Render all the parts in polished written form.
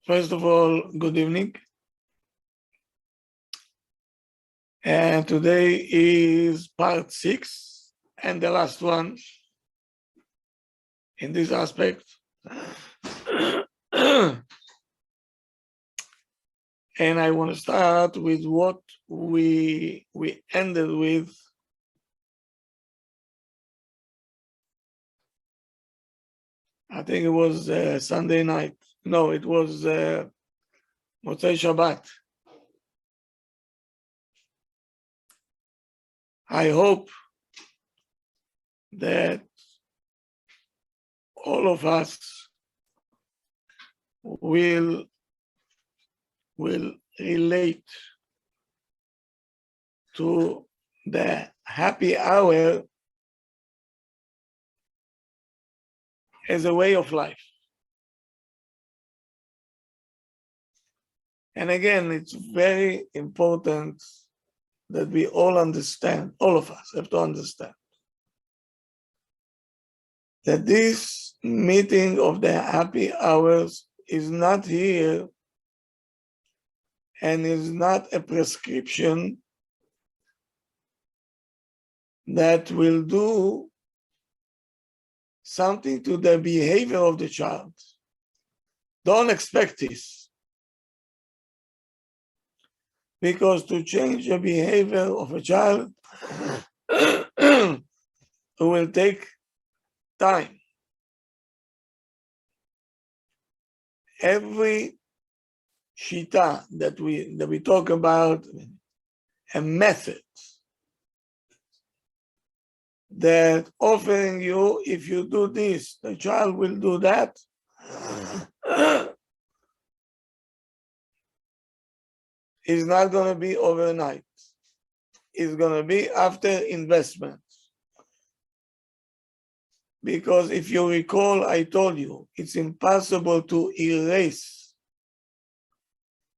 First of all, good evening. And today is part 6 and the last one in this aspect. And I want to start with what we ended with. I think it was Sunday night. No, it was Motzei Shabbat. I hope that all of us will relate to the happy hour as a way of life. And again, it's very important that we all understand, all of us have to understand, that this meeting of the happy hours is not here and is not a prescription that will do something to the behavior of the child. Don't expect this. Because to change the behavior of a child it will take time. Every shita that we talk about, a method that offering you, if you do this, the child will do that. Is not going to be overnight. It's going to be after investment. Because if you recall, I told you, it's impossible to erase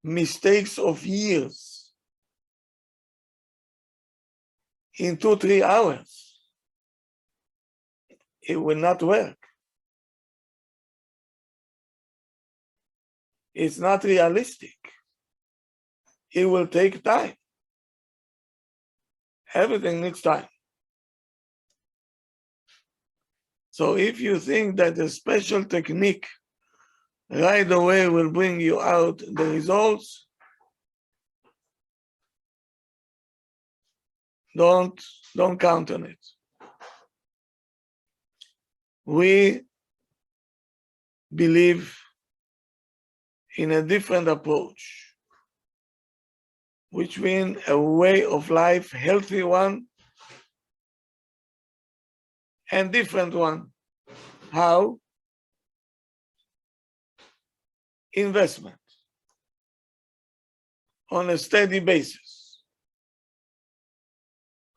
mistakes of years in 2-3 hours. It will not work. It's not realistic. It will take time. Everything needs time. So if you think that a special technique right away will bring you out the results, don't count on it. We believe in a different approach, which means a way of life, healthy one, and different one. How? Investment on a steady basis,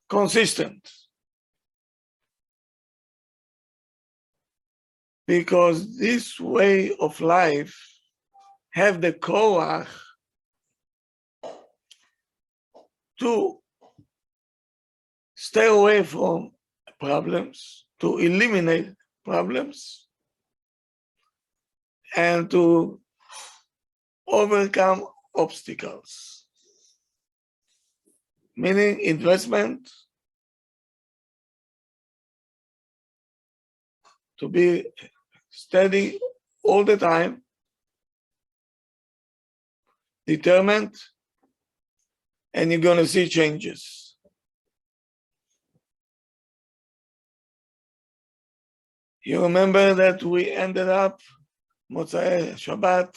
consistent. Because this way of life have the koach to stay away from problems, to eliminate problems, and to overcome obstacles. Meaning investment, to be steady all the time, determined, and you're going to see changes. You remember that we ended up Motzei Shabbat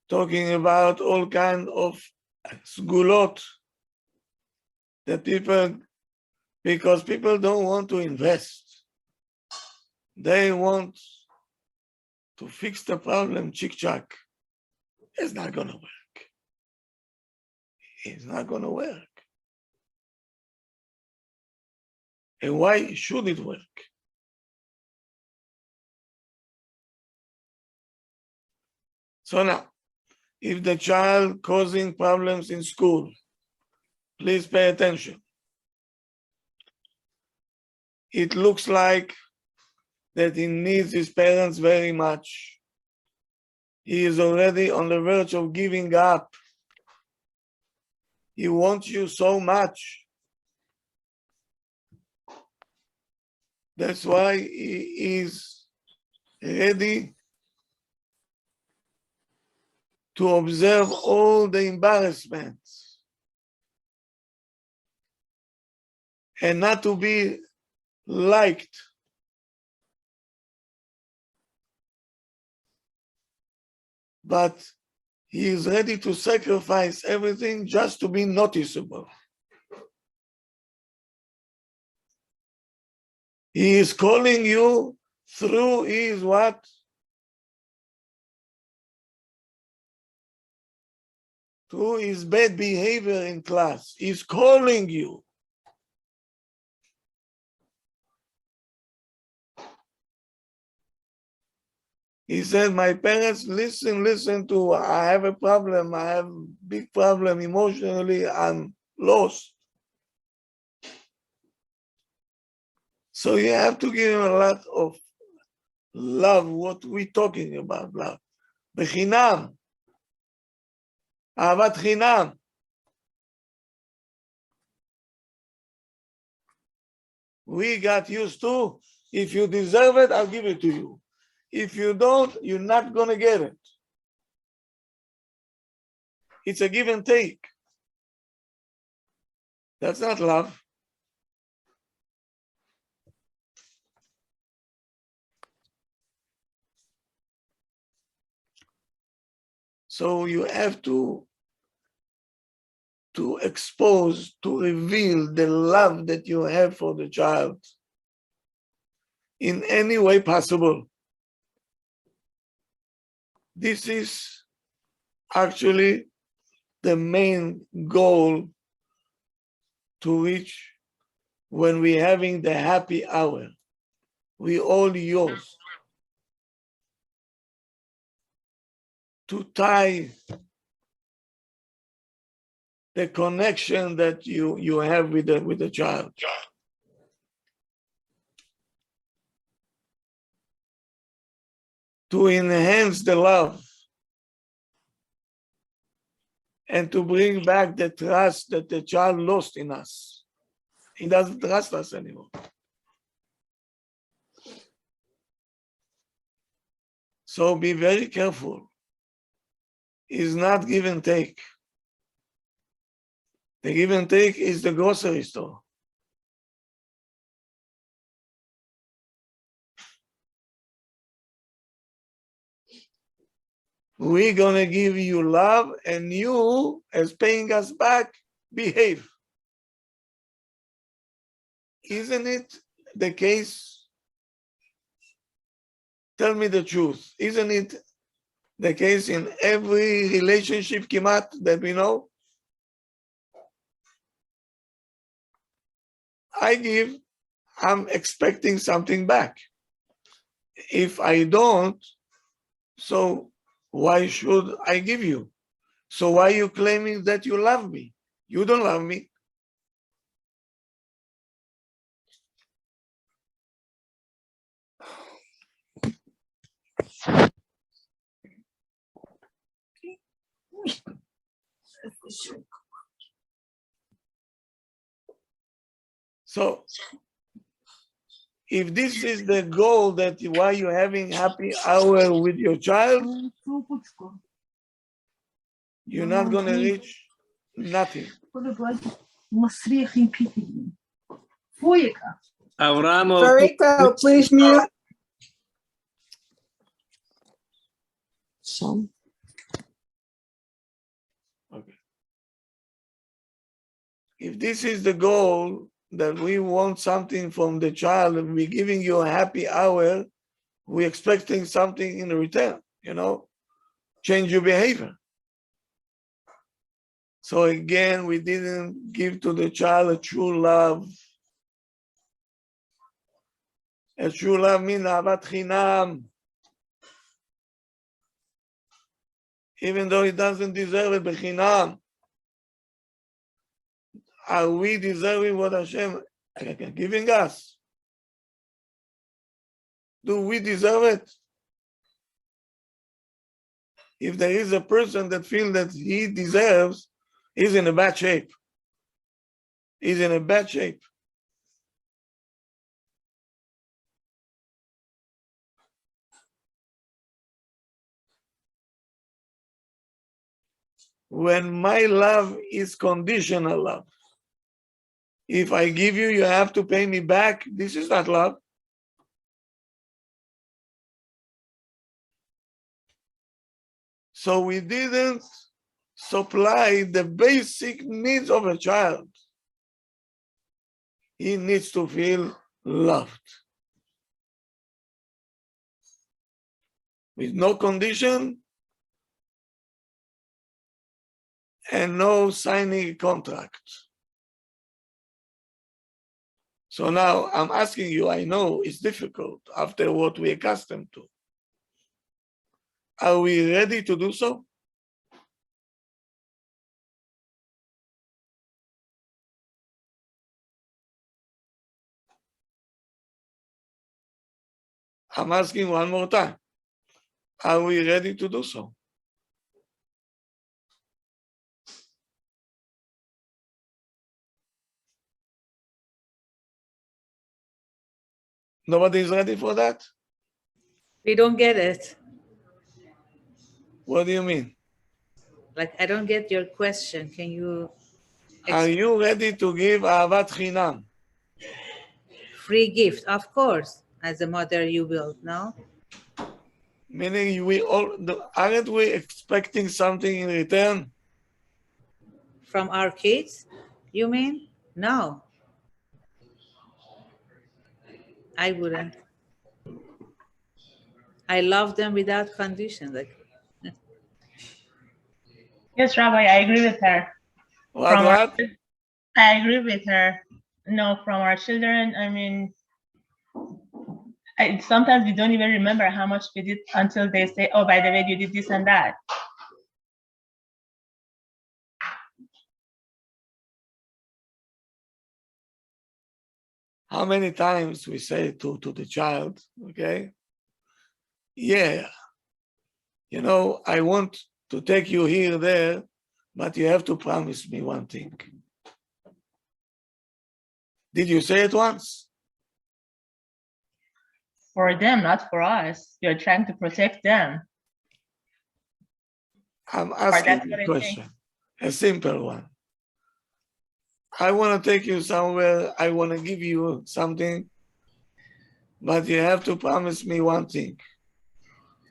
talking about all kinds of sgulot that people, because people don't want to invest. They want to fix the problem, chick-chack. It's not going to work. It's not going to work. And why should it work? So now, if the child causing problems in school, please pay attention. It looks like that he needs his parents very much. He is already on the verge of giving up. He wants you so much. That's why he is ready to observe all the embarrassments and not to be liked. But he is ready to sacrifice everything just to be noticeable. He is calling you through his what? Through his bad behavior in class. He's calling you. He said, my parents, listen to, I have a problem. I have a big problem emotionally. I'm lost. So you have to give him a lot of love. What we're talking about, love. בחינם. אהבת חינם. We got used to, if you deserve it, I'll give it to you. If you don't, you're not going to get it. It's a give and take. That's not love. So you have to expose, to reveal the love that you have for the child in any way possible. This is actually the main goal to reach when we're having the happy hour. We all yours. To tie the connection that you have with the child. To enhance the love and to bring back the trust that the child lost in us. He doesn't trust us anymore. So be very careful. It's not give and take. The give and take is the grocery store. We're going to give you love, and you, as paying us back, behave. Isn't it the case? Tell me the truth. Isn't it the case in every relationship kimat that we know? I give, I'm expecting something back. If I don't, so why should I give you? So why are you claiming that you love me? You don't love me. So if this is the goal, that why you're having happy hour with your child, you're not going to reach nothing. Fariko, please mute. So. Okay. If this is the goal, that we want something from the child and we're giving you a happy hour, we're expecting something in return, change your behavior. So again, we didn't give to the child a true love. A true love means ahavat chinam. Even though he doesn't deserve it, bechinam. Are we deserving what Hashem is giving us? Do we deserve it? if there is a person that feels that he deserves, he's in a bad shape. He's in a bad shape. When my love is conditional love, if I give you, you have to pay me back. This is not love. So we didn't supply the basic needs of a child. He needs to feel loved. With no condition and no signing a contract. So now I'm asking you, I know it's difficult after what we're accustomed to. Are we ready to do so? I'm asking one more time. Are we ready to do so? Nobody is ready for that? We don't get it. What do you mean? Like, I don't get your question. Can you Are you ready to give Ahavat Chinam? free gift? Of course. As a mother, you will, no? Meaning aren't we expecting something in return? From our kids, you mean? No. I wouldn't. I love them without condition. Like, Yes, Rabbi, I agree with her. What? I agree with her. No, from our children, I mean, sometimes we don't even remember how much we did until they say, oh, by the way, you did this and that. How many times we say to the child, okay, yeah, you know, I want to take you here, there, but you have to promise me one thing. Did you say it once? For them, not for us. You're trying to protect them. I'm asking you a question, a simple one. I want to take you somewhere, I want to give you something, but you have to promise me one thing.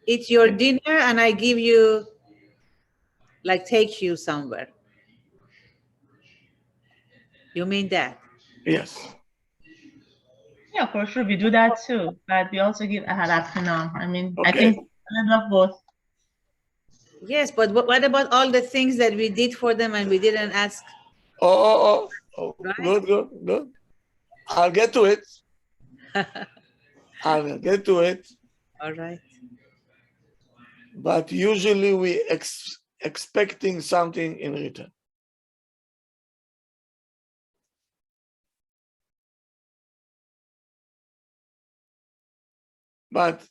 it's your dinner and I give you, like, take you somewhere. You mean that? Yes. Yeah, for sure, we do that too. But we also give Ahalat Chinam. I mean, Okay. I think I love both. Yes, but what about all the things that we did for them and we didn't ask? Oh, Right? Good. I'll get to it. I'll get to it. All right. But usually we expecting something in return. But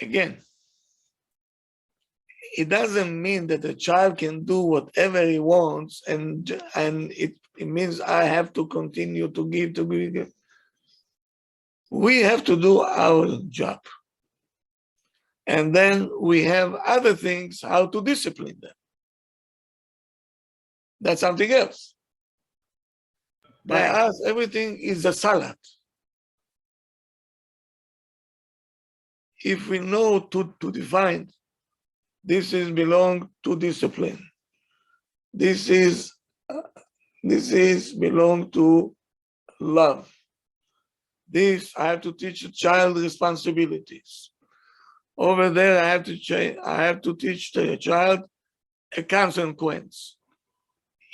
again, it doesn't mean that a child can do whatever he wants, and it means I have to continue to give. We have to do our job. And then we have other things, how to discipline them. That's something else. By us, everything is a salad. If we know to define, this is belong to discipline. This is belong to love. This, I have to teach a child responsibilities. Over there, I have to teach the child a consequence.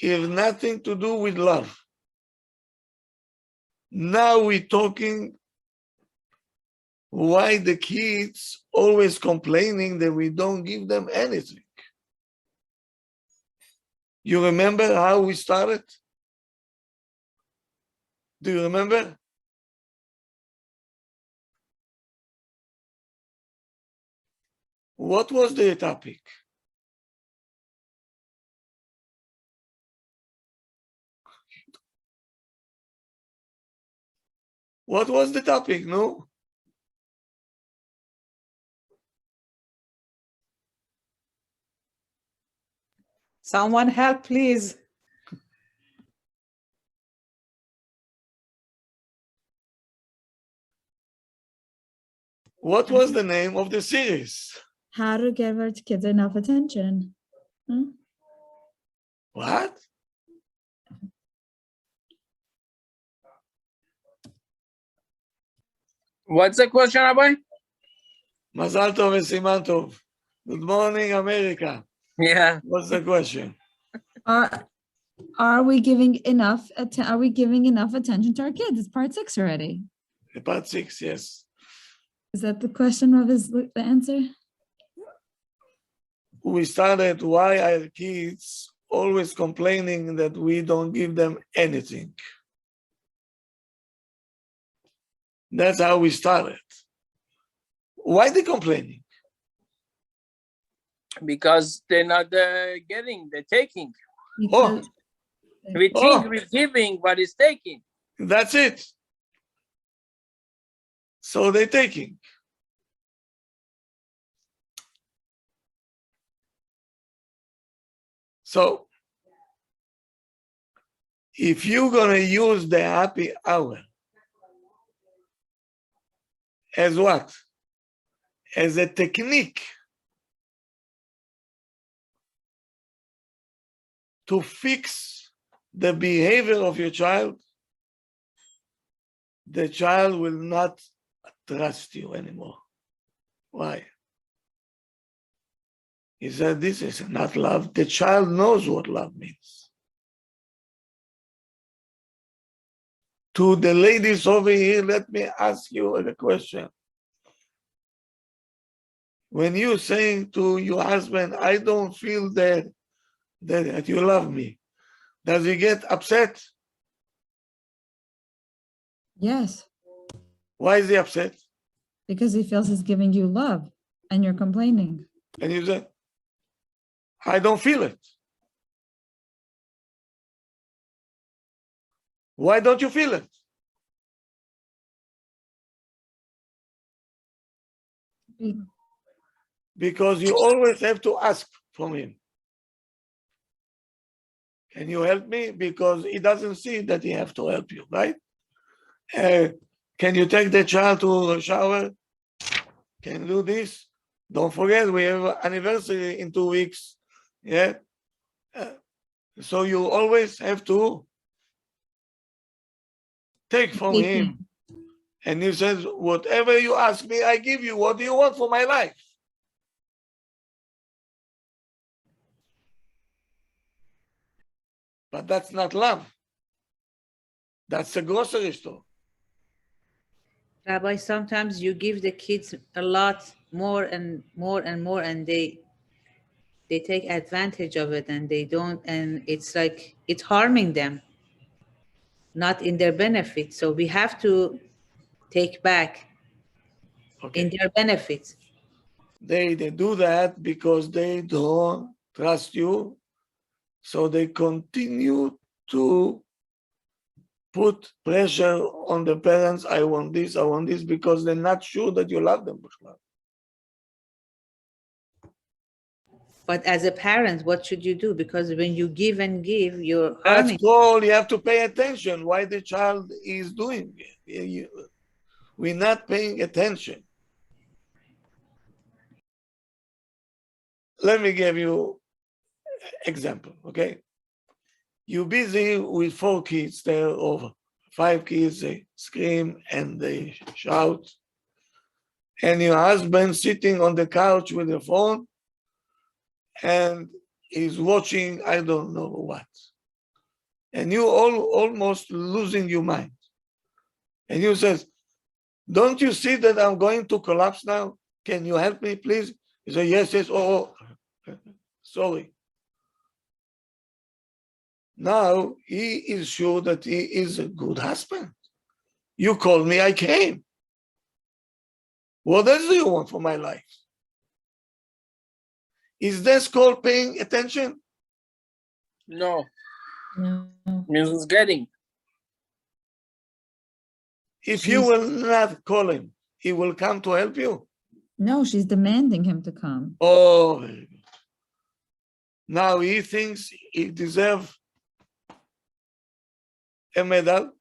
It has nothing to do with love. Now we're talking why the kids always complaining that we don't give them anything. You remember how we started? Do you remember? What was the topic? What was the topic? No? Someone help, please. What was the name of the series? How to give our kids enough attention. Hmm? What? What's the question, Rabbi? Mazal tov and siman tov. Good morning, America. Yeah. What's the question? Are we giving enough attention to our kids? It's part 6 already. Part 6, yes. Is that the question of the answer? We started why are kids always complaining that we don't give them anything. That's how we started. Why they complaining? Because they're not getting, they're taking. Because We think we're giving, but it's taking. That's it. So they're taking. So if you're going to use the happy hour as what? As a technique to fix the behavior of your child, the child will not trust you anymore. Why? He said, this is not love. The child knows what love means. To the ladies over here, let me ask you a question. When you're saying to your husband, I don't feel that you love me, does he get upset? yes, Why is he upset? because he feels he's giving you love and you're complaining. And you say, I don't feel it. Why don't you feel it? Be- Because you always have to ask from him. Can you help me? Because he doesn't see that he have to help you, right? Can you take the child to a shower? Can you do this? Don't forget, we have an anniversary in 2 weeks. Yeah. So you always have to take from him. And he says, whatever you ask me, I give you. What do you want for my life? But that's not love. That's a grocery store. Rabbi, sometimes you give the kids a lot more and more and more, and they take advantage of it, and they don't, and it's like it's harming them, not in their benefit. So we have to take back in their benefit. They do that because they don't trust you. So they continue to put pressure on the parents. I want this, because they're not sure that you love them. But as a parent, what should you do? Because when you give and give, you're That's harming. called, you have to pay attention why the child is doing it. We're not paying attention. Let me give you example, okay? You're busy with 4 kids, they're over 5 kids, they scream and they shout. And your husband sitting on the couch with the phone and he's watching, I don't know what. And you almost losing your mind. And you says, don't you see that I'm going to collapse now? Can you help me, please? He said, yes, oh, sorry. Now he is sure that he is a good husband. You called me, I came. What else do you want for my life? Is this called paying attention? No, No. means getting. If you She's- will not call him, he will come to help you. No, she's demanding him to come. Oh, very good. Now he thinks he deserves a medal,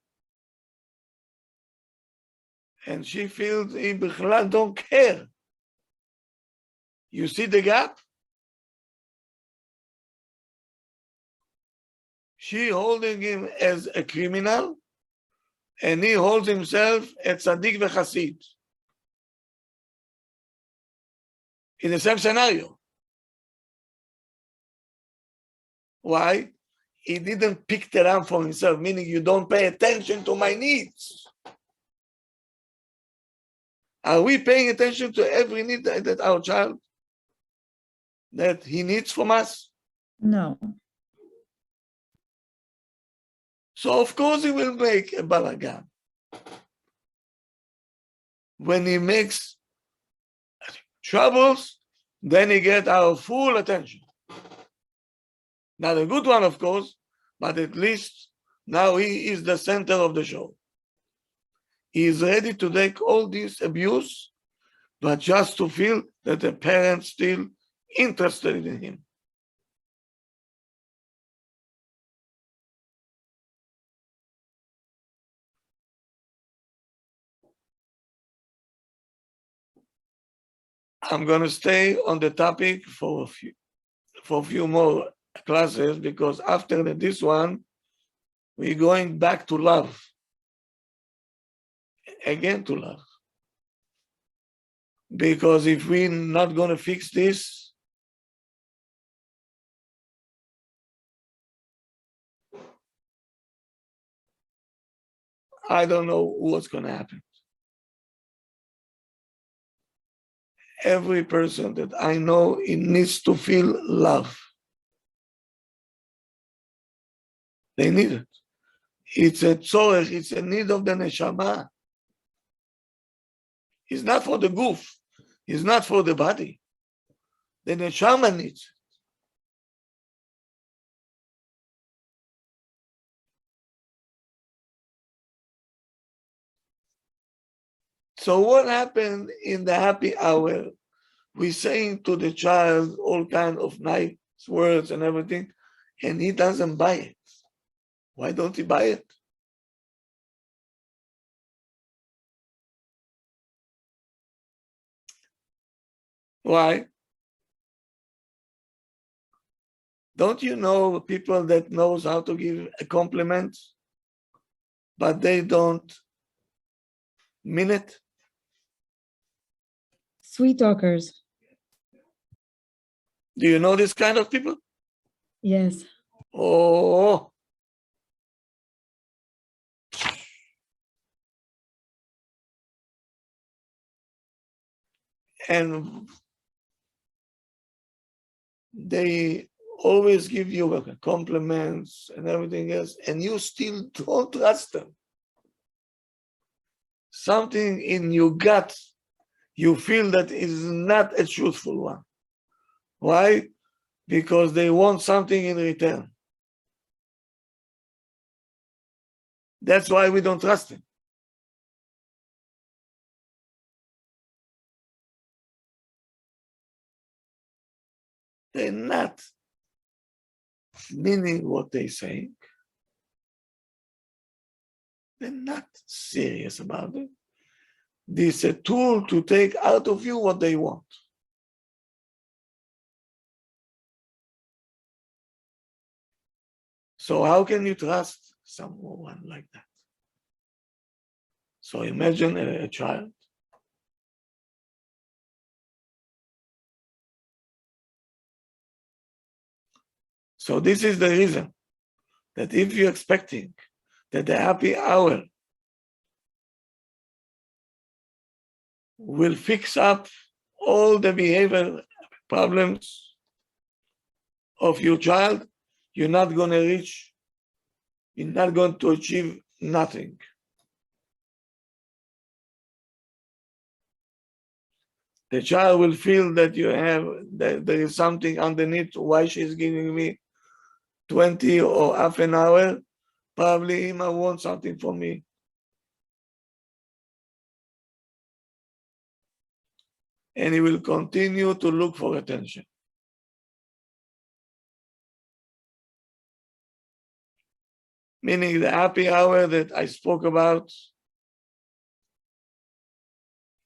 and she feels he don't care. You see the gap? She holding him as a criminal, and he holds himself as tzaddik v'chasid. In the same scenario. Why? He didn't pick it up for himself, meaning you don't pay attention to my needs. Are we paying attention to every need that our child, that he needs from us? No. So of course he will make a balagan. When he makes troubles, then he gets our full attention. Not a good one, of course, but at least now he is the center of the show. He is ready to take all this abuse, but just to feel that the parents still interested in him. I'm going to stay on the topic for a few more classes, because after this one, we're going back to love. Again to love. Because if we're not going to fix this, I don't know what's going to happen. Every person that I know, it needs to feel love. They need it. It's a tzorech, it's a need of the neshama. It's not for the goof. It's not for the body. The neshama needs it. So what happened in the happy hour? We're saying to the child all kind of nice words and everything, and he doesn't buy it. Why don't he buy it? Why? Don't you know people that knows how to give a compliment, but they don't mean it? Sweet talkers. Do you know this kind of people? Yes. Oh, and they always give you compliments and everything else, and you still don't trust them. Something in your gut, you feel that is not a truthful one. Why? Because they want something in return. That's why we don't trust them. They're not meaning what they say. They're not serious about it. This is a tool to take out of you what they want. So how can you trust someone like that? So imagine a child. So this is the reason that if you're expecting that the happy hour will fix up all the behavior problems of your child, you're not going to achieve nothing. The child will feel that that there is something underneath why she's giving me 20 or half an hour. Probably he might want something from me. And he will continue to look for attention. Meaning the happy hour that I spoke about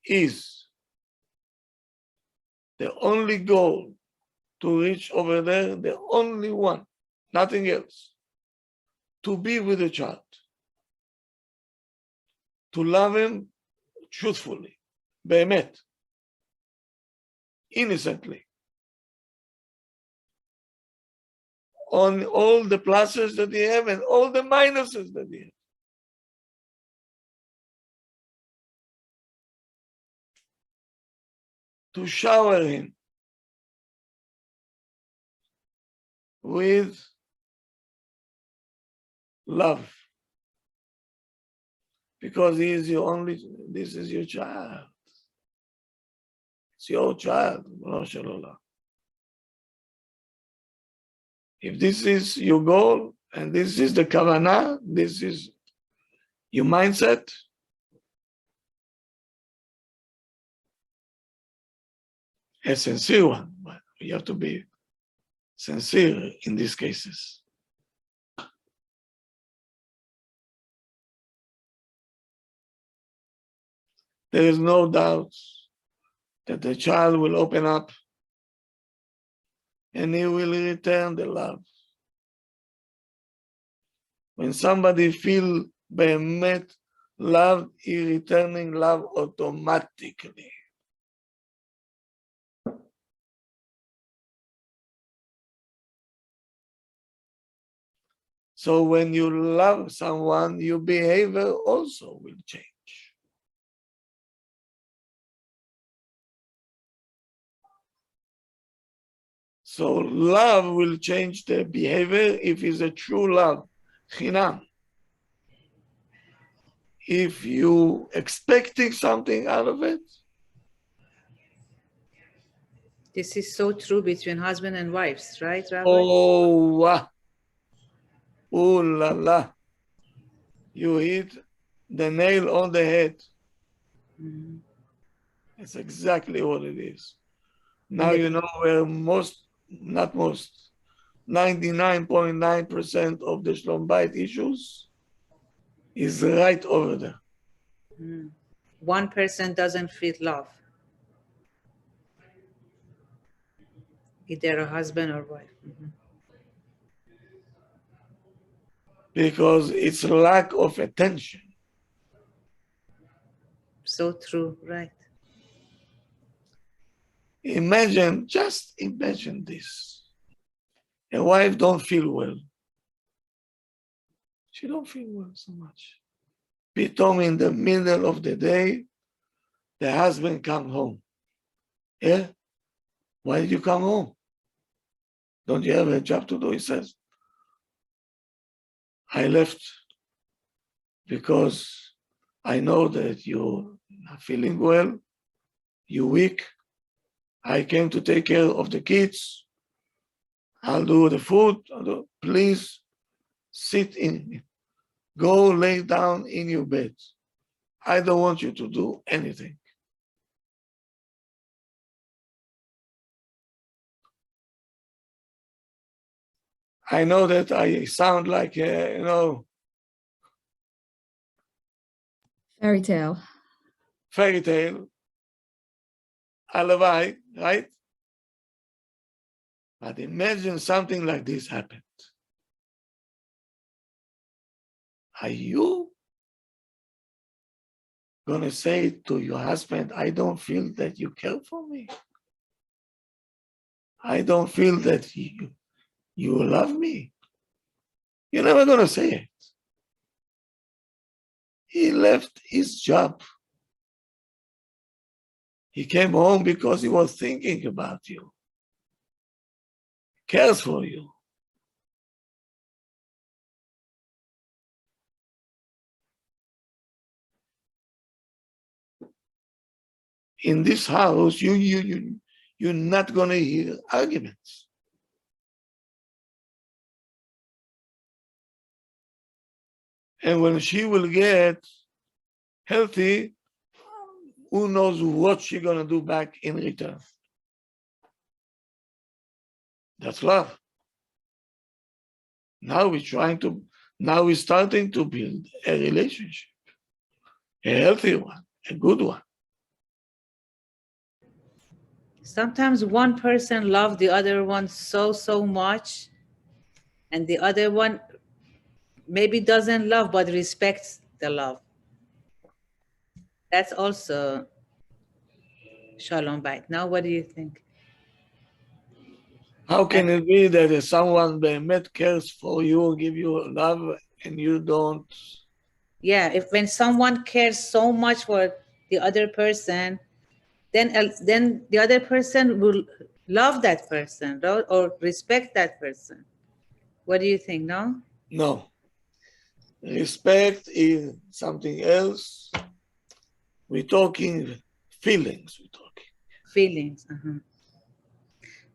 is the only goal to reach over there, the only one, nothing else. To be with the child. To love him truthfully, behemet, innocently. On all the pluses that he have and all the minuses that he have. To shower him with love. Because he is your only, this is your child. It's your child, Mashallah. If this is your goal, and this is the kavanah, this is your mindset, a sincere one, but you have to be sincere in these cases. There is no doubt that the child will open up and he will return the love. When somebody feels behemet love, he returning love automatically. So when you love someone, your behavior also will change. So love will change the behavior if it's a true love, chinam. If you expecting something out of it. This is so true between husband and wives, right, Rabbi? Oh, wow. Oh la la. You hit the nail on the head. Mhm. That's exactly what it is. Now you know where not most, 99.9% of the Shalom Bayit issues is right over there. One person doesn't feel love, either a husband or wife. Because it's lack of attention. So true, right? Just imagine this. A wife don't feel well. She don't feel well so much. Pitom in the middle of the day, the husband come home. Yeah? Why did you come home? Don't you have a job to do? He says, I left because I know that you're not feeling well, you're weak. I came to take care of the kids. I'll do the food. Please sit in. Go lay down in your bed. I don't want you to do anything. I know that I sound like, Fairy tale. fairy tale, alavai, right? But imagine something like this happened. Are you gonna say to your husband, I don't feel that you care for me? I don't feel that you love me? You're never gonna say it. He left his job. He came home because he was thinking about you, cares for you. in this house, you're not going to hear arguments. And when she will get healthy, who knows what she's going to do back in return. That's love. Now we're starting to build a relationship, a healthy one, a good one. Sometimes one person loves the other one so much, and the other one maybe doesn't love but respects the love. That's also Shalom Bait. Now, what do you think? How can it be that if someone behemet cares for you, give you love, and you don't? Yeah, if when someone cares so much for the other person, then the other person will love that person, right? Or respect that person. What do you think? No? No. Respect is something else. We're talking feelings. Feelings.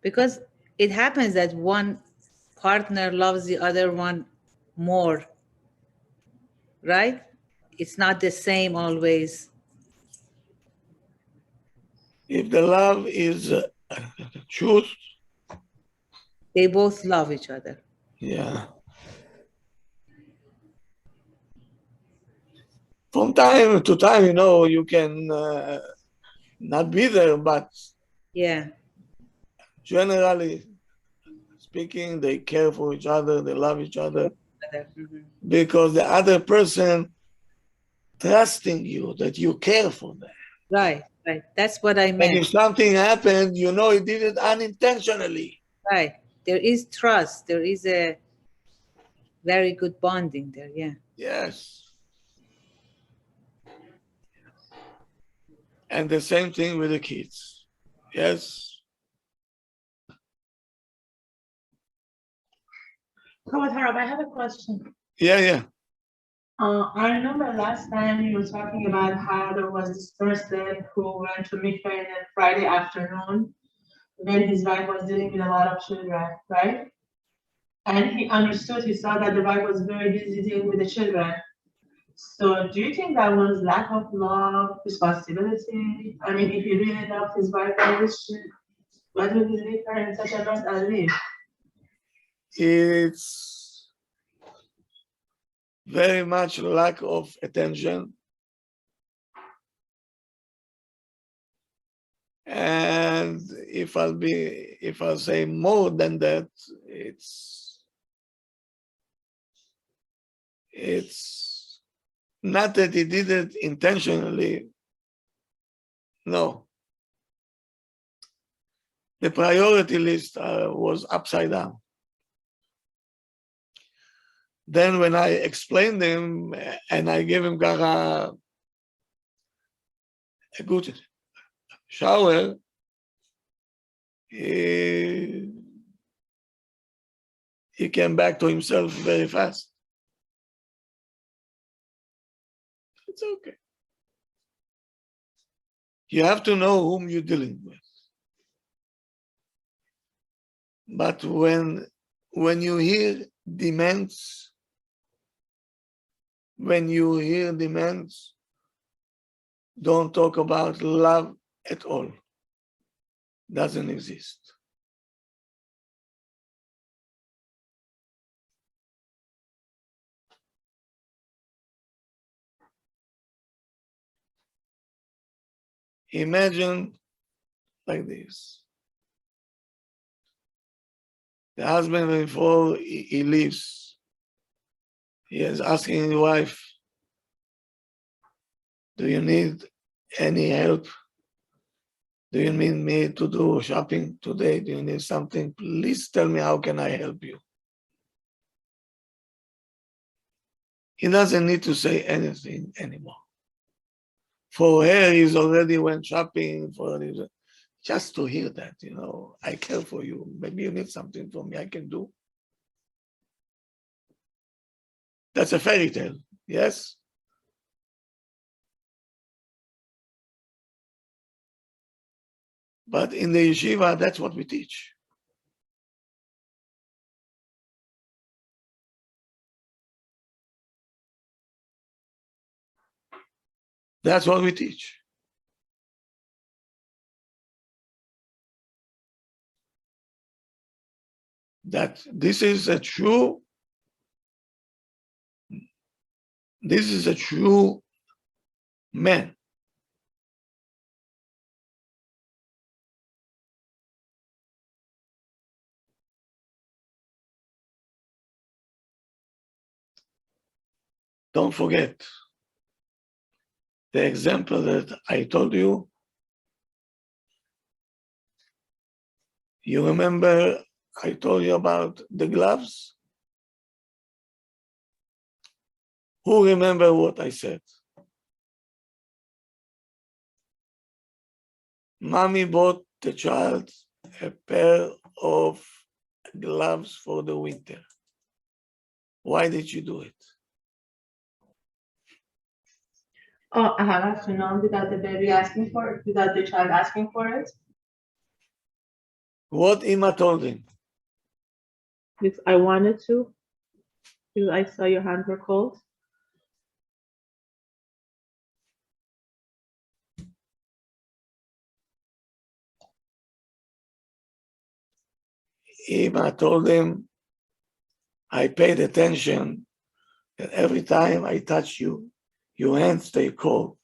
Because it happens that one partner loves the other one more, right? It's not the same always. If the love is truth, They both love each other. yeah. From time to time, you can not be there, but Yeah. generally speaking, they care for each other, they love each other, because the other person trusting you that you care for them. Right. That's what I meant. And if something happened, he did it unintentionally. Right. There is trust. There is a very good bonding there. Yeah. Yes. And the same thing with the kids. Yes. Rabbi, I have a question. Yeah. I remember last time you were talking about how there was this person who went to mikveh on Friday afternoon when his wife was dealing with a lot of children, right? And he understood, he saw that the wife was very busy dealing with the children. So do you think that was lack of love, responsibility? I mean, if he really loved his wife, why would he leave her in such a mess and leave? It's very much lack of attention. And if I'll say more than that, it's not that he did it intentionally. No. The priority list was upside down. Then when I explained him and I gave him a good shower, he came back to himself very fast. It's okay. You have to know whom you're dealing with. But when you hear demands, don't talk about love at all. Doesn't exist. Imagine like this. The husband, before he leaves, he is asking his wife, do you need any help? Do you need me to do shopping today? Do you need something? Please tell me, how can I help you? He doesn't need to say anything anymore. For her, he's already went shopping, just to hear that, I care for you. Maybe you need something from me I can do. That's a fairy tale, yes? But in the yeshiva, that's what we teach. That's what we teach. That this is a true man. Don't forget the example that I told you. You remember I told you about the gloves? Who remember what I said? Mommy bought the child a pair of gloves for the winter. Why did you do it? Oh, I have to know without the baby asking for it, without the child asking for it. What Ima told him? Because I wanted to, because I saw your hands were cold. Ima told him, I paid attention that every time I touch you, your hands stay cold.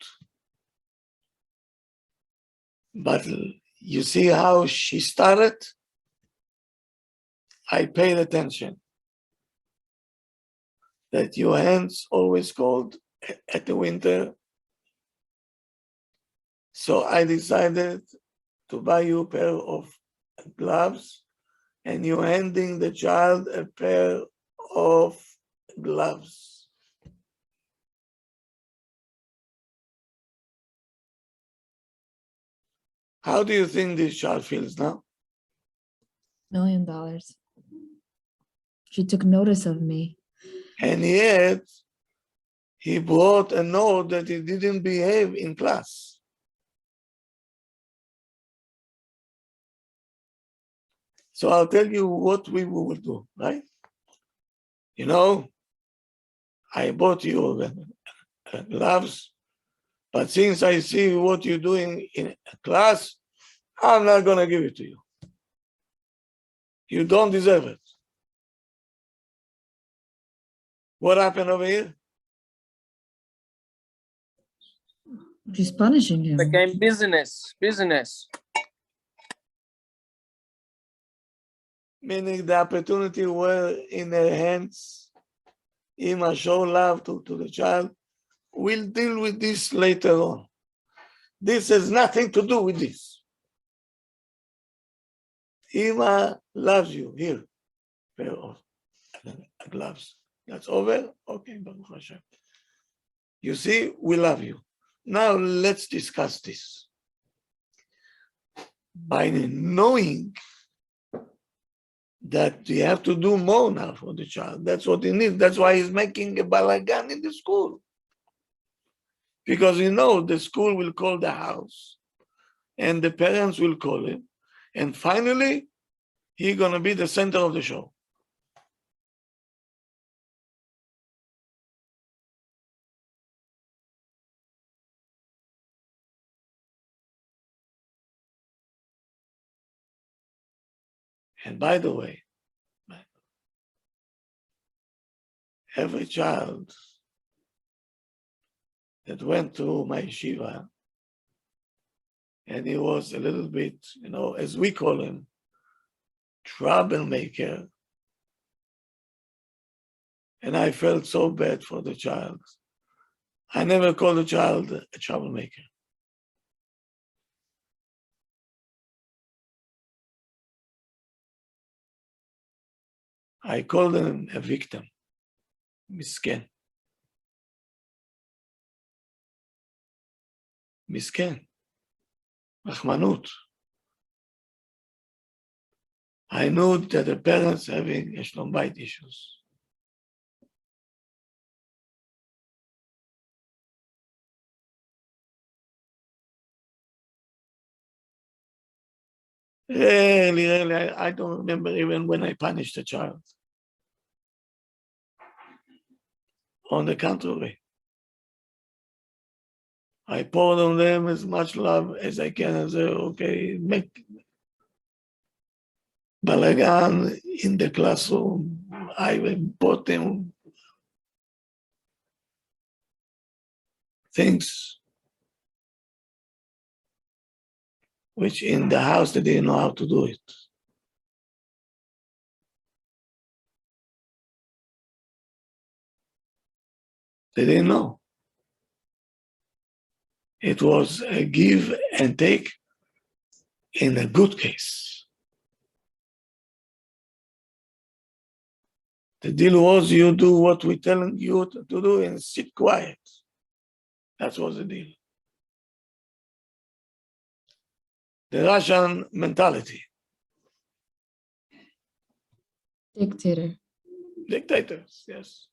But you see how she started? I paid attention that your hands always cold at the winter. So I decided to buy you a pair of gloves, and you're handing the child a pair of gloves. How do you think this child feels now? $1 million. She took notice of me. And yet, he brought a note that he didn't behave in class. So I'll tell you what we will do, right? You know, I bought you gloves, but since I see what you're doing in class, I'm not going to give it to you. You don't deserve it. What happened over here? She's punishing him. Became business. Meaning the opportunity were in her hands. Ima show love to the child. We'll deal with this later on. This has nothing to do with this. Ima loves you. Here, pair of gloves. That's over? Okay, Baruch Hashem. You see, we love you. Now let's discuss this. By knowing that you have to do more now for the child, that's what he needs. That's why he's making a balagan in the school. Because you know the school will call the house and the parents will call him. And finally, he's going to be the center of the show. And by the way, every child that went to my yeshiva, and he was a little bit, as we call him, troublemaker. And I felt so bad for the child. I never called the child a troublemaker. I called him a victim. Misken. Misken. Rahmanut. I knew that the parents having shlom bayit issues. Really, I don't remember even when I punished a child. On the contrary, I poured on them as much love as I can and say, okay, make balagan in the classroom. I bought them things which in the house they didn't know how to do it. They didn't know. It was a give and take in a good case. The deal was you do what we're telling you to do and sit quiet. That was the deal. The Russian mentality. Dictator. Dictators, yes.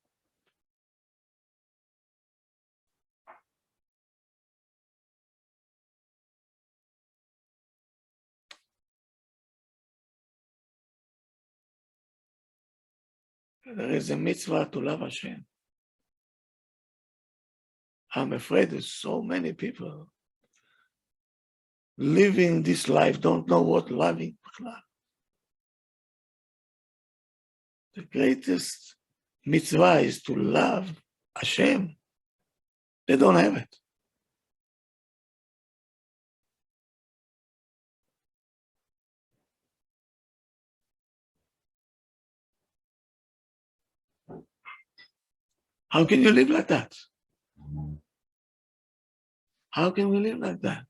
There is a mitzvah to love Hashem. I'm afraid there's so many people living this life don't know what loving. The greatest mitzvah is to love Hashem. They don't have it. How can you live like that? How can we live like that?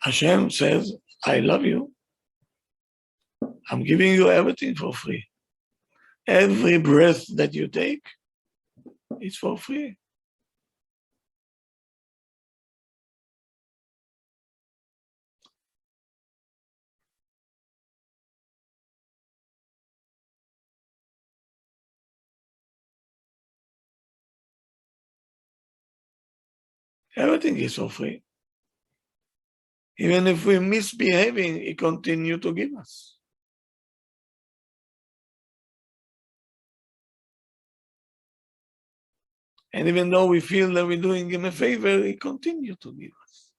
Hashem says, I love you. I'm giving you everything for free. Every breath that you take is for free. Everything is for free. Even if we're misbehaving, He continues to give us. And even though we feel that we're doing Him a favor, He continues to give us.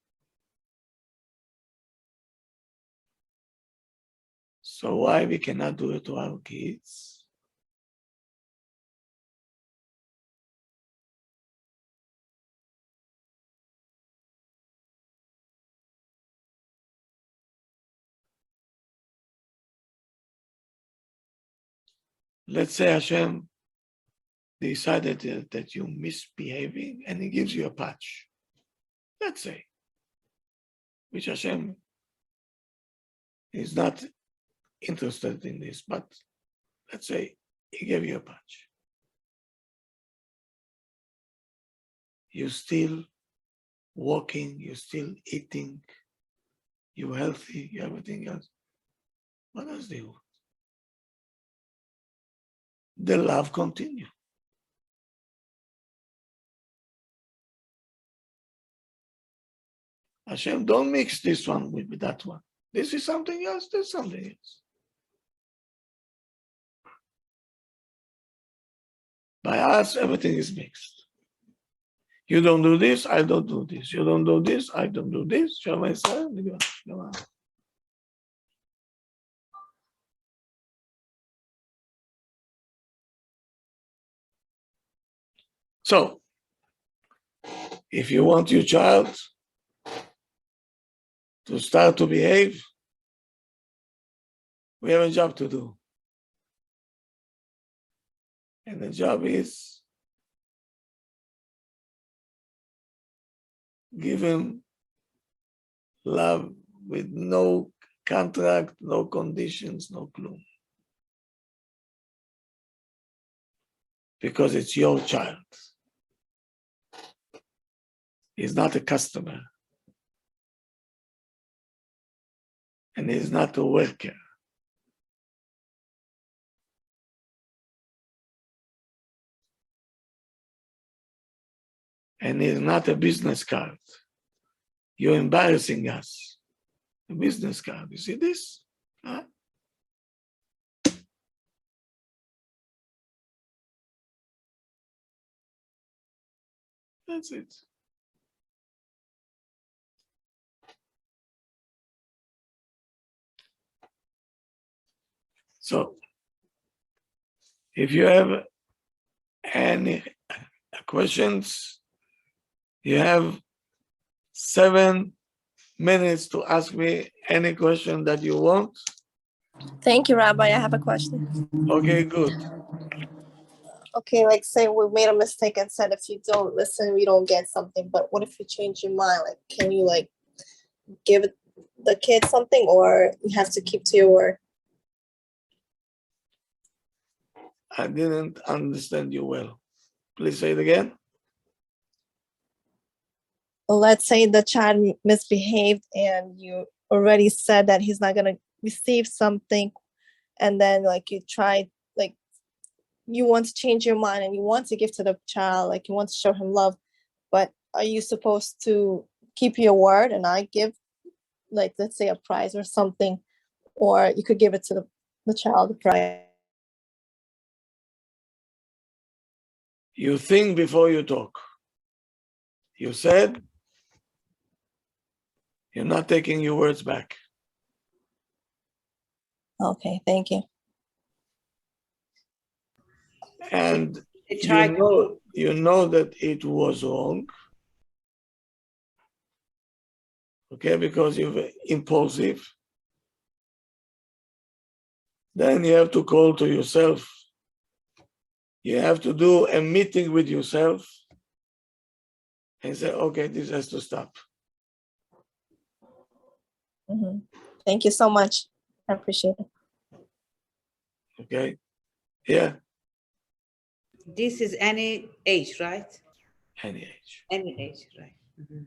So why we cannot do it to our kids? Let's say Hashem decided that you're misbehaving and He gives you a patch. Let's say, which Hashem is not interested in this, but let's say He gave you a patch. You're still walking, you're still eating, you're healthy, everything else. What does they want? The love continues. Hashem, don't mix this one with that one. This is something else, this is something else. By us, everything is mixed. You don't do this, I don't do this. You don't do this, I don't do this. Shema Yisrael. So, if you want your child to start to behave, we have a job to do. And the job is give him love with no contract, no conditions, no clue. Because it's your child. He's not a customer. And he's not a worker. And it's not a business card. You're embarrassing us. A business card. You see this? Huh? That's it. So, if you have any questions, you have 7 minutes to ask me any question that you want. Thank you, Rabbi. I have a question. Okay, good. Okay, like say we made a mistake and said if you don't listen, we don't get something. But what if you change your mind? Like, can you like give the kid something, or you have to keep to your word? I didn't understand you well. Please say it again. Well, let's say the child misbehaved and you already said that he's not gonna receive something, and then like you tried, like you want to change your mind and you want to give to the child, like you want to show him love, but are you supposed to keep your word and I give, like, let's say a prize or something, or you could give it to the child, the prize? You think before you talk. You said you're not taking your words back. Okay, thank you. And Try. you know that it was wrong. Okay, because you're impulsive. Then you have to call to yourself. You have to do a meeting with yourself and say, okay, this has to stop. Mm-hmm. Thank you so much. I appreciate it. Okay? Yeah, This is any age, right? any age. Any age, right? Mhm.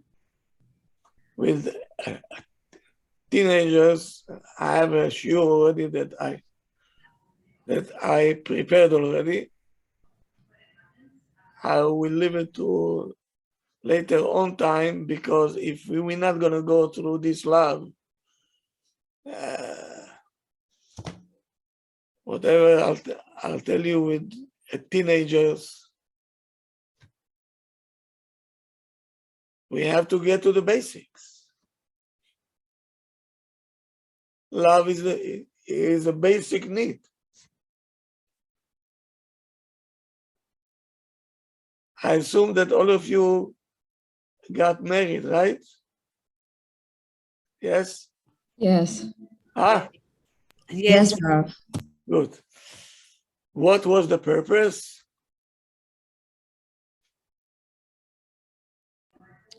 With teenagers, I have a shiur already that I prepared already. I will leave it to later on time, because if we're not going to go through this love, whatever I'll tell you with teenagers, we have to get to the basics. Love is a basic need. I assume that all of you got married, right? Yes? Yes. Ah, Yes, Rav. good. What was the purpose?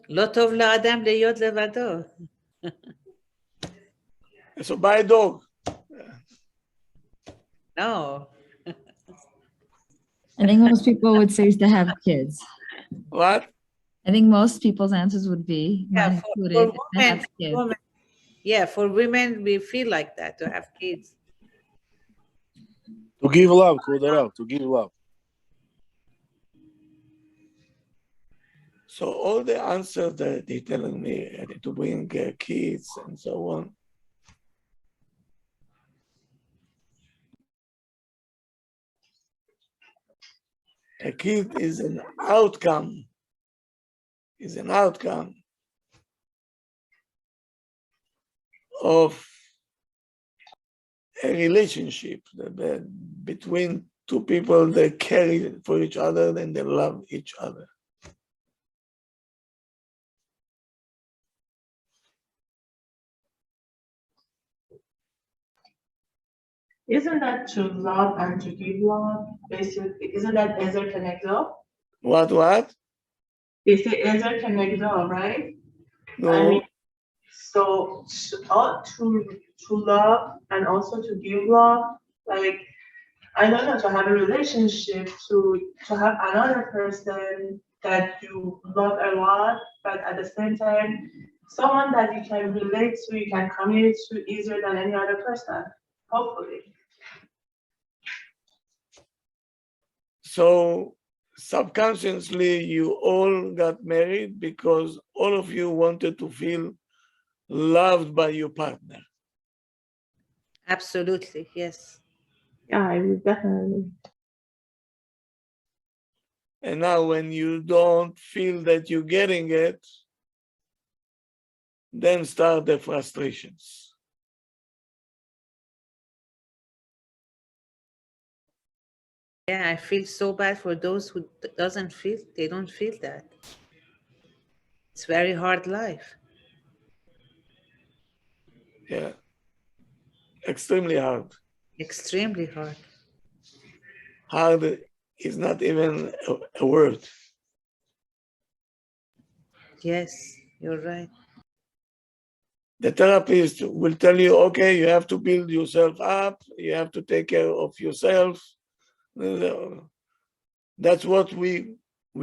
לא טוב לאדם להיות לבדו. So buy a dog. No. I think most people would say is to have kids. What? I think most people's answers would be, Yeah, mine for included, to women, have kids. yeah, for women, we feel like that, to have kids. To give love, Kudarab, to give love. So all the answers that they're telling me to bring kids and so on, a kid is an outcome, of a relationship between two people that care for each other and they love each other. Isn't that to love and to give love? Basically, isn't that Ezer Kenegdo? What? They say Ezer Kenegdo, right? No. I mean, so to love and also to give love, like I know that to have a relationship, to have another person that you love a lot, but at the same time, someone that you can relate to, you can communicate to easier than any other person, hopefully. So subconsciously you all got married because all of you wanted to feel loved by your partner. Absolutely, yes. Yeah, I would definitely. And now when you don't feel that you're getting it, then start the frustrations. Yeah, I feel so bad for those who they don't feel that. It's very hard life. Yeah, extremely hard. Extremely hard. Hard is not even a word. Yes, you're right. The therapist will tell you, okay, you have to build yourself up, you have to take care of yourself. That's what we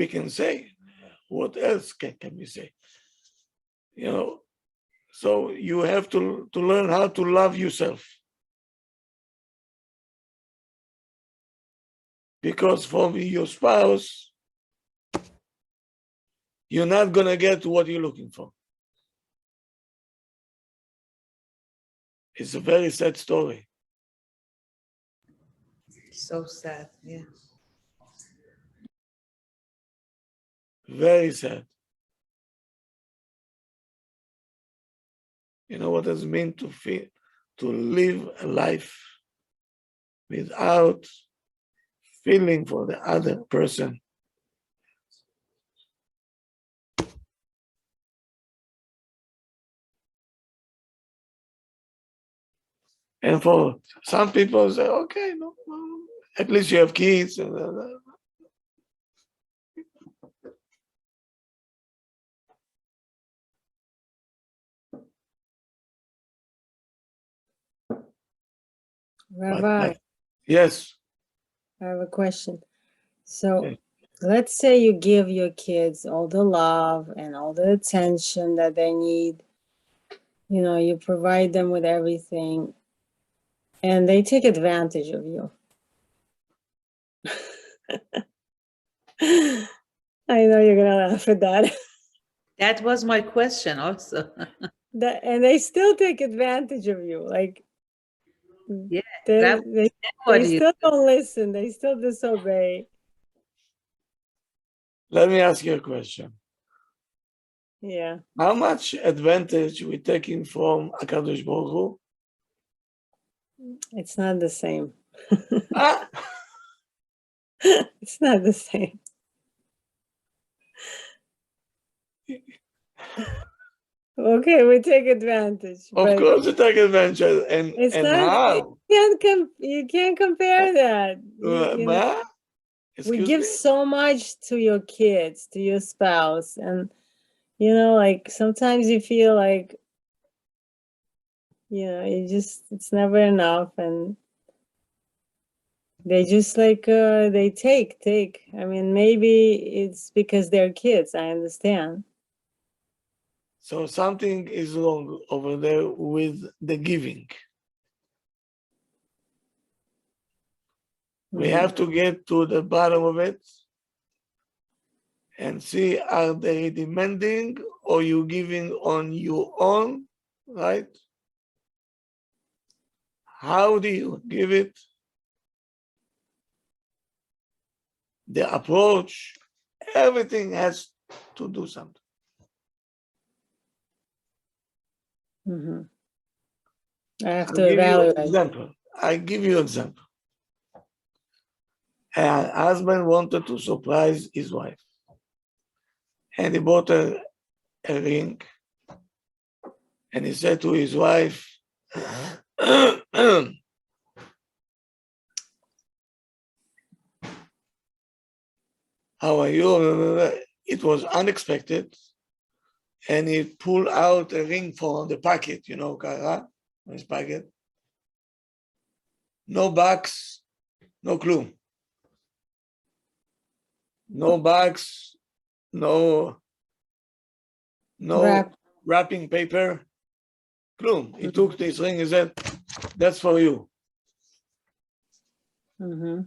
can say. What else can we say? You know, so you have to learn how to love yourself. Because from your spouse, you're not going to get what you're looking for. It's a very sad story. So sad, yeah. Very sad. You know what does it mean to feel, to live a life without feeling for the other person? And for some people say, okay, no, at least you have kids. Rabbi, Yes. I have a question. So Okay. let's say you give your kids all the love and all the attention that they need. You know, you provide them with everything, and they take advantage of you. I know you're gonna laugh at that. That was my question also. And they still take advantage of you. Like, Yeah, they what do you still don't listen. They still disobey. Let me ask you a question. Yeah. How much advantage we taking from HaKadosh Baruch Hu? It's not the same. Ah, It's not the same. Okay, we take advantage. of but course you take advantage. it's And not. how? You can't compare that. You know, Ma? we Excuse give me? so much to your kids, to your spouse, and you know, like sometimes you feel like, you know, it's never enough, and they just like they take. I mean, maybe it's because they're kids. I understand. So something is wrong over there with the giving. We have to get to the bottom of it and see, are they demanding or you giving on your own, right? How do you give it? The approach, everything has to do something. Mm-hmm. I have I'll to give you an evaluate. example. I give you an example. A husband wanted to surprise his wife, and he bought a ring, and he said to his wife, how are you? It was unexpected, and he pulled out a ring from the pocket, you know, Kara, his pocket. No box, no clue. No box, no wrapping paper, clue. He took this ring and said, that's for you. Mm-hmm.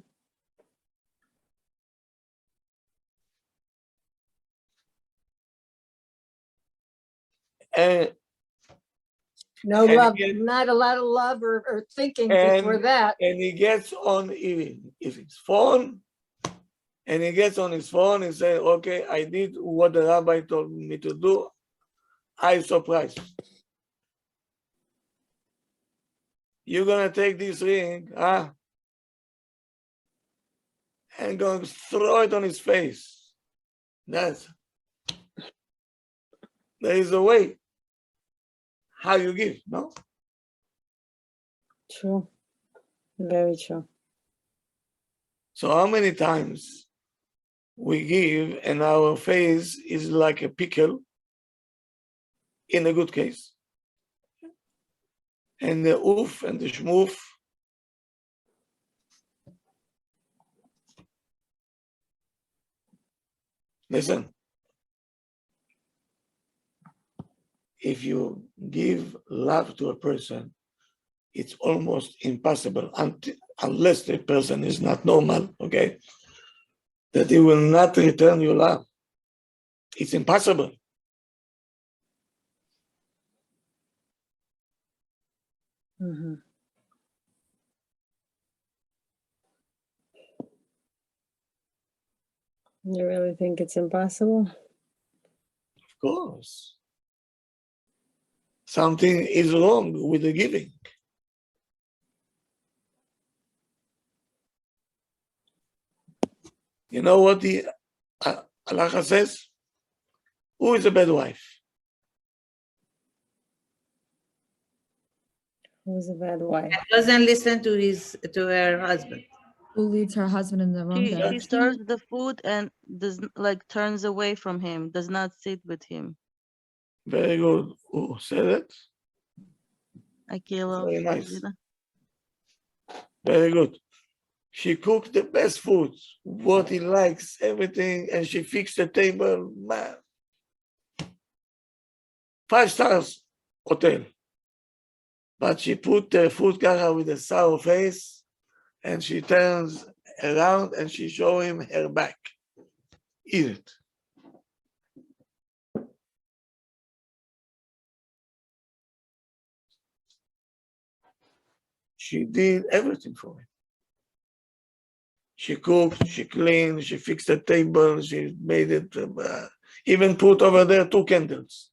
And No And love, again- not a lot of love or thinking and, before that. and he gets on his phone, and he gets on his phone and says, okay, I did what the rabbi told me to do. I'm surprised. You're gonna take this ring, huh? And going to throw it on his face. There is a way how you give, no? True. Very true. So how many times we give and our face is like a pickle, in a good case, and the oof and the shmoof, listen, if you give love to a person, it's almost impossible unless the person is not normal, okay, that he will not return your love. It's impossible. Mm-hmm. You really think it's impossible? Of course. Something is wrong with the giving. You know what the halacha says? Who is a bad wife? Who's a bad wife? Doesn't listen to her husband. Who leads her husband in the wrong She direction? serves the food and turns away from him, does not sit with him. Very good. Who said it? Akilov. Very nice. Very good. She cooked the best food, what he likes, everything, and she fixed the table. Man. 5 stars hotel. But she put the food kara with a sour face, and she turns around and she show him her back. Eat it. She did everything for him. She cooked, she cleaned, she fixed the table, she made it, even put over there 2 candles.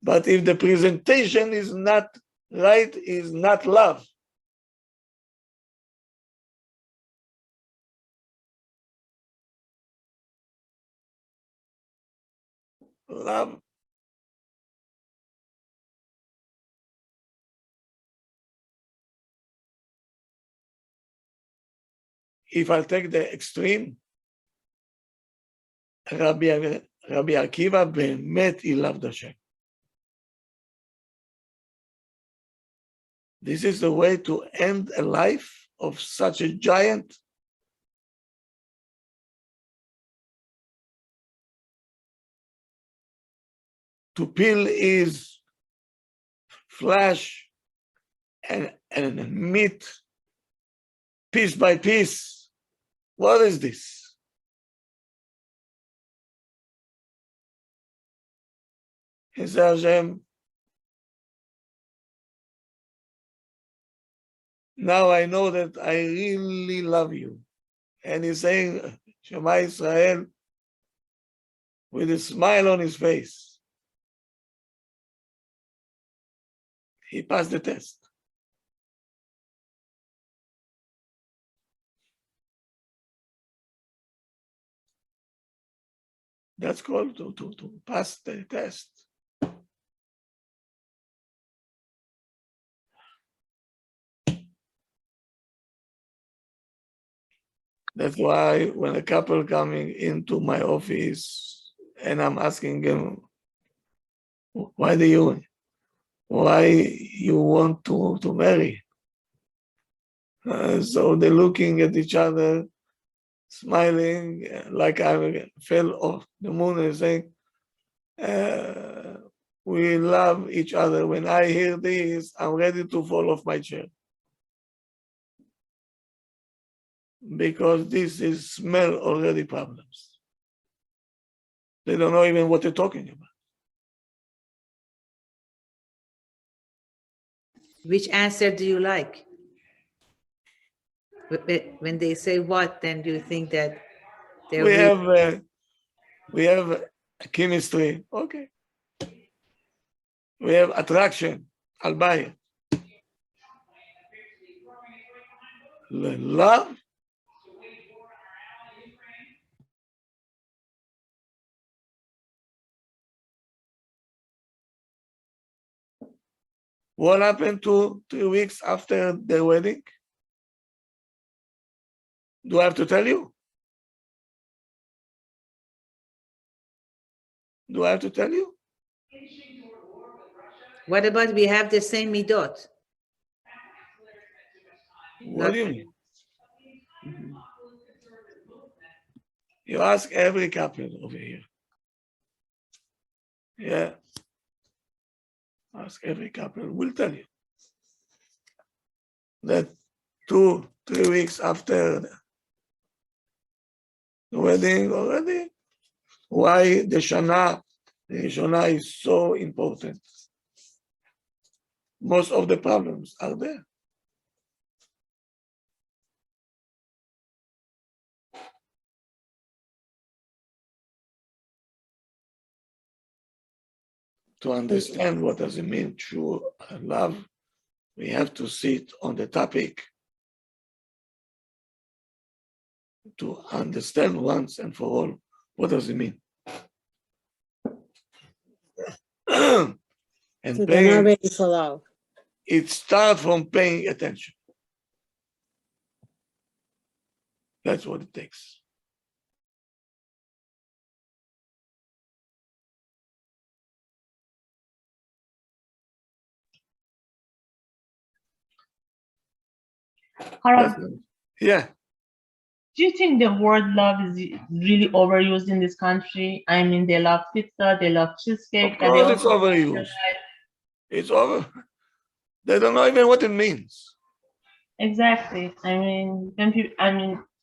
But if the presentation is not right, is not love. Love. If I take the extreme, Rabbi Akiva באמת he loved Hashem. This is the way to end a life of such a giant. To peel his flesh and meat piece by piece. What is this? He says, Hashem, now I know that I really love you. And he's saying, Shema Israel, with a smile on his face. He passed the test. That's called to pass the test. That's why when a couple coming into my office and I'm asking them, why you want to marry? So they're looking at each other, smiling like I fell off the moon and saying, we love each other. When I hear this, I'm ready to fall off my chair. Because this is smell already problems. They don't know even what they're talking about. Which answer do you like? When they say what, then do you think that they're We have chemistry. Okay. We have attraction. I'll buy it. Love. What happened 2-3 weeks after the wedding? Do I have to tell you? Do I have to tell you? What about we have the same midot? What do you mean? You ask every couple over here. Yeah. Ask every couple. We'll tell you that 2-3 weeks after the wedding already, why the Shana is so important. Most of the problems are there. To understand what does it mean true love, we have to sit on the topic to understand once and for all what does it mean. And So they're not ready for love. It starts from paying attention. That's what it takes. Yeah. Do you think the word love is really overused in this country? I mean, they love pizza, they love cheesecake. Of course it's overused. It's over. They don't know even what it means. Exactly. I mean, when people,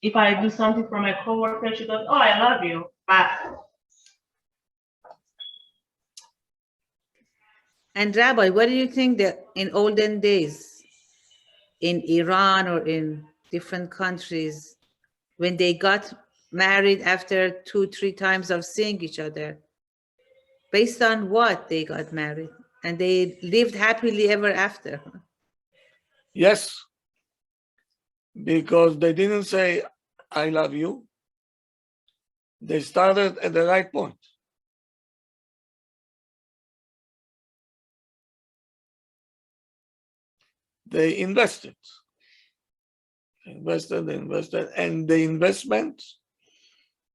if I do something for my coworker, she goes, "Oh, I love you," but. And Rabbi, what do you think that in olden days, in Iran or in different countries, when they got married after 2-3 times of seeing each other, based on what they got married? And they lived happily ever after. Yes. Because they didn't say, I love you. They started at the right point. They invested, and the investment,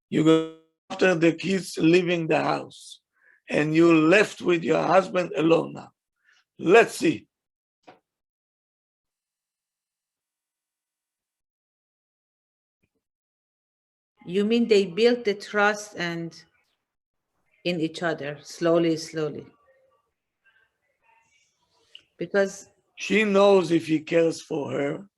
you go after the kids leaving the house, and you left with your husband alone now. Let's see. You mean they built the trust and in each other, slowly. Because she knows if he cares for her.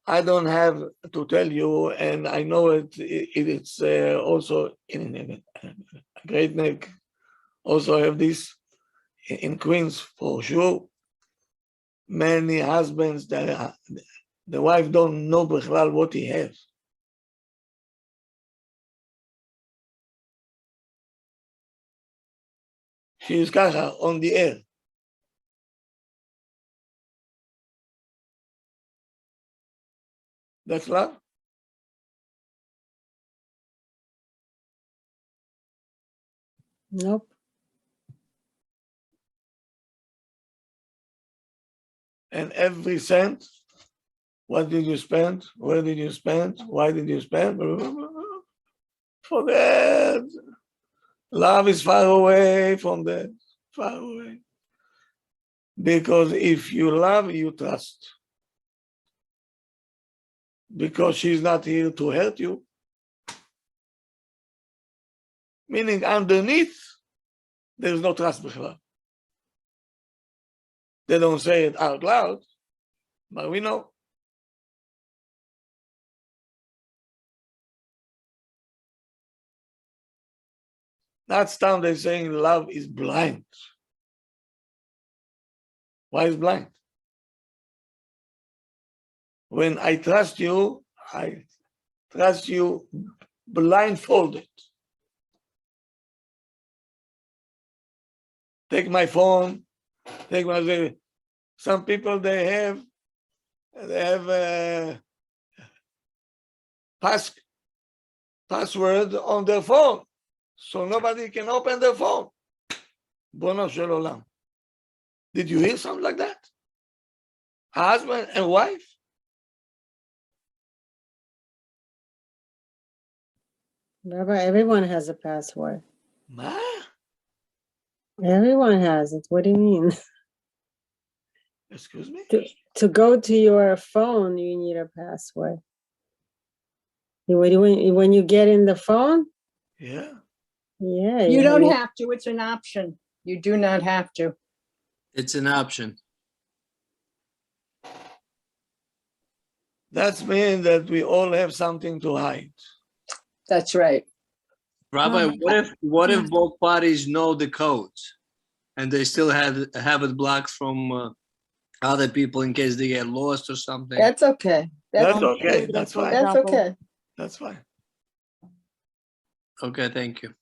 I don't have to tell you, and I know it's also in Great Neck, also have this in Queens for sure. Many husbands that the wife don't know what he has. She is kacha on the air. That's love? Nope. And every cent, what did you spend? Where did you spend? Why did you spend? Forget. Love is far away from that, far away. Because if you love, you trust. Because she's not here to hurt you. Meaning underneath, there's no trust before. They don't say it out loud, but we know. That's time they're saying love is blind. Why is blind? When I trust you blindfolded. Take my phone, some people they have a password on their phone, so nobody can open their phone. Bono shel olam. Did you hear something like that? Husband and wife? Rabbi, everyone has a password. Ma? Everyone has it. What do you mean? Excuse me? To go to your phone, you need a password. When you get in the phone? Yeah. Yeah. You don't have to. It's an option. You do not have to. It's an option. That means that we all have something to hide. That's right. Rabbi, what if both parties know the codes and they still have it blocked from other people in case they get lost or something? That's okay. That's okay. That's fine. That's okay. That's fine. Okay, thank you.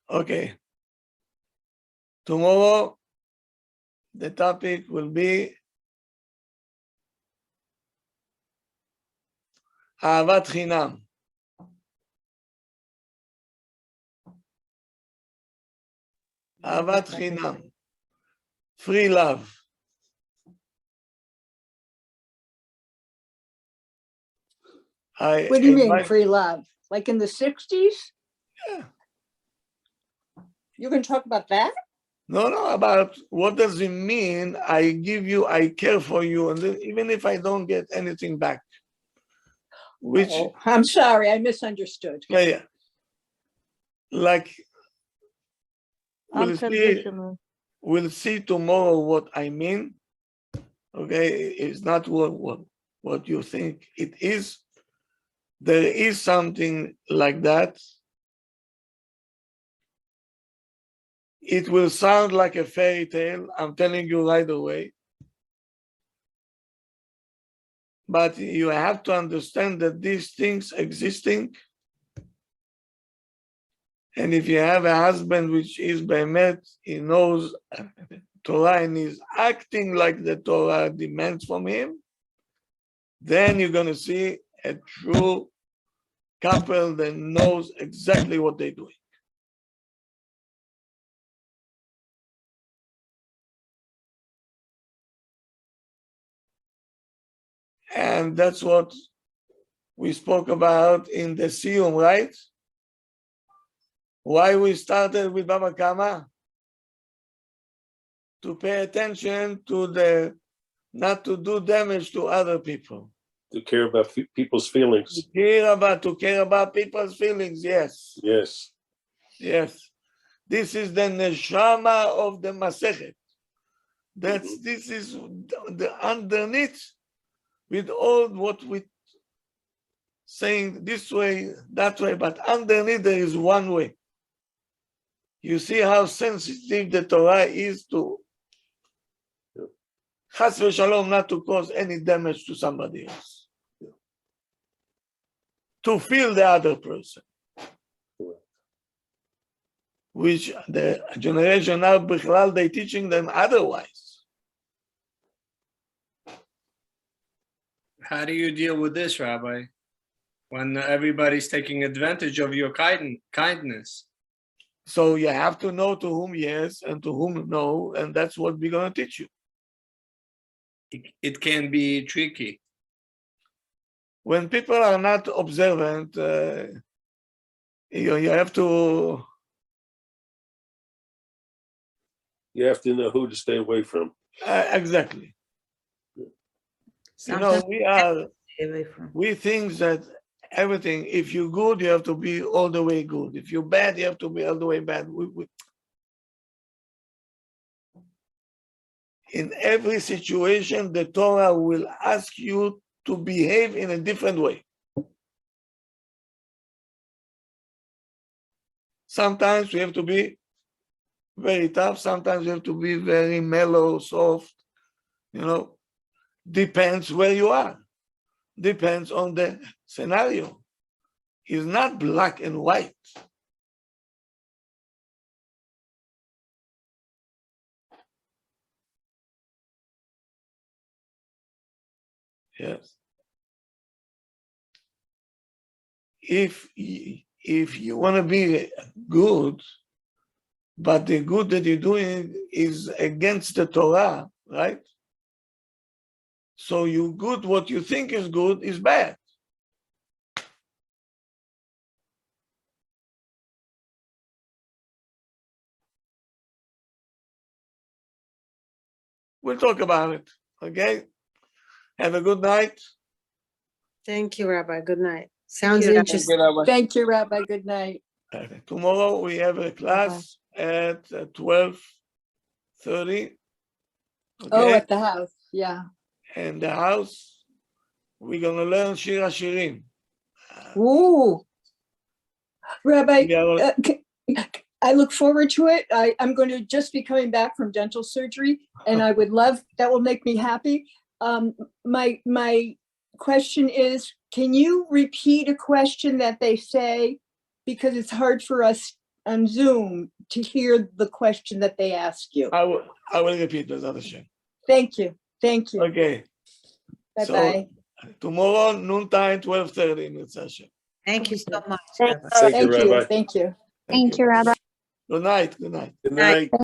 Okay. Tomorrow, the topic will be Ahavat Chinam. Ahavat Chinam. Free love. What do you mean, free love? Like in the 60s? Yeah. You can talk about that? No, about what does it mean? I give you, I care for you, and then even if I don't get anything back. Which I'm sorry, I misunderstood. Yeah. Like Unconditional. we'll see tomorrow what I mean. Okay, it's not what you think it is. There is something like that. It will sound like a fairy tale, I'm telling you right away. But you have to understand that these things existing. And if you have a husband which is Be'emet, he knows Torah and is acting like the Torah demands from him, then you're going to see a true couple that knows exactly what they're doing. And that's what we spoke about in the Siyum, right? Why we started with Baba Kama? To pay attention to not to do damage to other people. To care about people's feelings. To care about people's feelings, yes. Yes. Yes. This is the neshama of the Masechet. This is the underneath with all what we saying this way, that way, but underneath there is one way. You see how sensitive the Torah is to Chas v'shalom, not to cause any damage to somebody else. To feel the other person. Which the generation now, Bichlal, they're teaching them otherwise. How do you deal with this, Rabbi? When everybody's taking advantage of your kindness? So you have to know to whom yes and to whom no, and that's what we're going to teach you. It can be tricky. When people are not observant, you have to... You have to know who to stay away from. Exactly. Sometimes we think that everything, if you're good, you have to be all the way good. If you're bad, you have to be all the way bad. In every situation, the Torah will ask you to behave in a different way. Sometimes we have to be very tough. Sometimes we have to be very mellow, soft. Depends where you are. Depends on the scenario. It's not black and white. Yes. If you want to be good, but the good that you're doing is against the Torah, right? So you good, what you think is good is bad. We'll talk about it, okay? Have a good night. Thank you, Rabbi. Good night. Sounds you, Rabbi. interesting. Thank you, Rabbi. Good night. Tomorrow we have a class at 12:30. Oh, Okay? at the house. Yeah. And the house, we're gonna learn Shir HaShirim. Ooh. Rabbi, Yeah. I look forward to it. I'm going to just be coming back from dental surgery, and I would love, that will make me happy. My question is, can you repeat a question that they say? Because it's hard for us on Zoom to hear the question that they ask you. I will repeat this other Hashem. Thank you. Thank you. Okay. Bye-bye. So tomorrow, noontime, 12:30, Mitzvah Hashem. Thank you so much, Thank Rabbi. Thank you, Thank you. Rabbi. Thank you. you, Rabbi. Good night. Good night. Good night.